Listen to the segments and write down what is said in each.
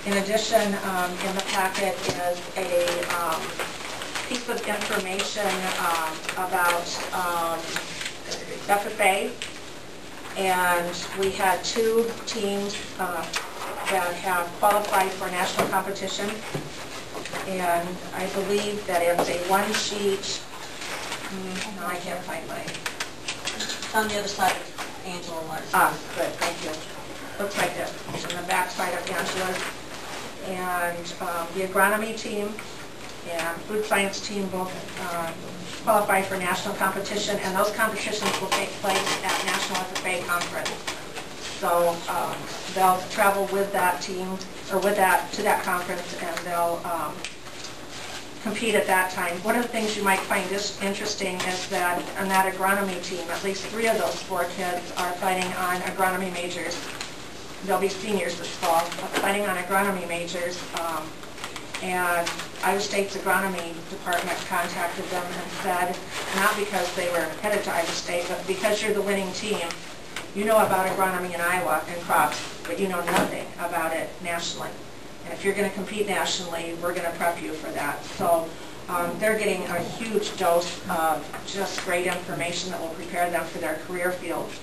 In addition, in the packet is a piece of information about FFA, and we had 2 teams that have qualified for national competition, and I believe that it's a one-sheet. No, I can't find mine. It's on the other side of Angela Larson. Good, thank you. Looks like this. It's on the back side of Angela's. And the agronomy team and food science team both qualify for national competition, and those competitions will take place at National FFA Conference. So they'll travel with that team, or with that, to that conference, and they'll compete at that time. One of the things you might find interesting is that on that agronomy team, at least 3 of those 4 kids are planning on agronomy majors. They'll be seniors this fall, planning on agronomy majors, and Iowa State's agronomy department contacted them and said, not because they were headed to Iowa State, but because you're the winning team, you know about agronomy in Iowa and crops, but you know nothing about it nationally. And if you're going to compete nationally, we're going to prep you for that. So they're getting a huge dose of just great information that will prepare them for their career fields.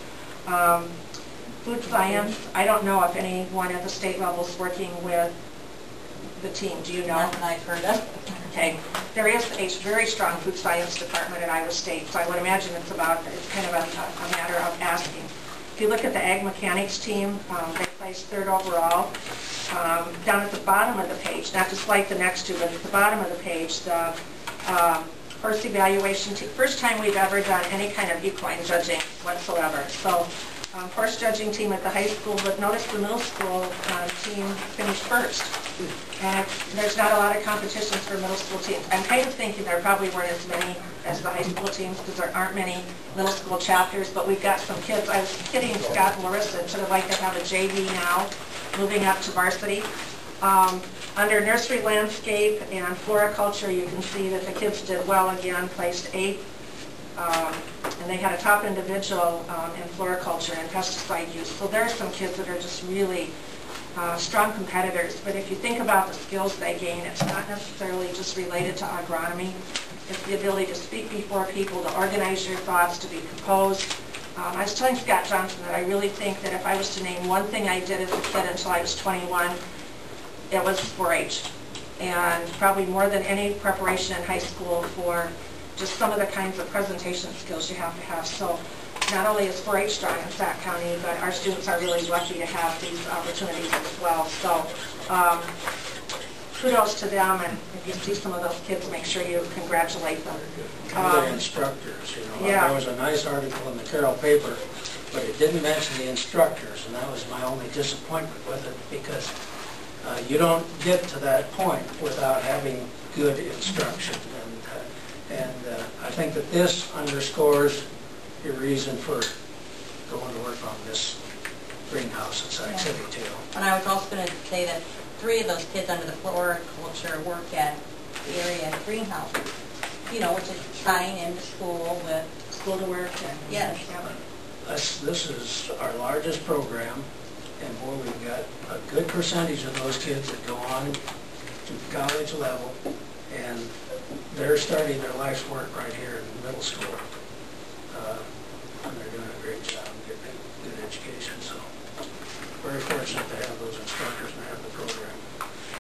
Food science, I don't know if anyone at the state level is working with the team. Do you know? Not that I've heard of. Okay. There is a very strong food science department at Iowa State, so I would imagine it's kind of a matter of asking. If you look at the ag mechanics team, they placed 3rd overall. Down at the bottom of the page, not just like the next 2, but at the bottom of the page, the horse evaluation team. First time we've ever done any kind of equine judging whatsoever. So horse judging team at the high school, but notice the middle school team finished 1st. And there's not a lot of competitions for middle school teams. I'm kind of thinking there probably weren't as many as the high school teams because there aren't many middle school chapters, but we've got some kids. I was kidding Scott and Larissa, sort of like to have a JV now, moving up to varsity. Under nursery landscape and floriculture, you can see that the kids did well again, placed 8th. And they had a top individual in floriculture and pesticide use. So there are some kids that are just really strong competitors. But if you think about the skills they gain, it's not necessarily just related to agronomy. It's the ability to speak before people, to organize your thoughts, to be composed. I was telling Scott Johnson that I really think that if I was to name one thing I did as a kid until I was 21, it was 4-H. And probably more than any preparation in high school for just some of the kinds of presentation skills you have to have. So not only is 4-H strong in Sac County, but our students are really lucky to have these opportunities as well. So kudos to them, and if you see some of those kids, make sure you congratulate them. The instructors, you know. Yeah. There was a nice article in the Carroll paper, but it didn't mention the instructors, and that was my only disappointment with it, because you don't get to that point without having good instruction. And I think that this underscores your reason for going to work on this greenhouse at Sac City too. And I was also going to say that 3 of those kids under the floriculture work at the area greenhouse, you know, which is tying into school with School to work. And yes. This is our largest program, and boy, we've got a good percentage of those kids that go on to college level, and they're starting their life's work right here in middle school. And they're doing a great job getting a good education, so very fortunate to have those instructors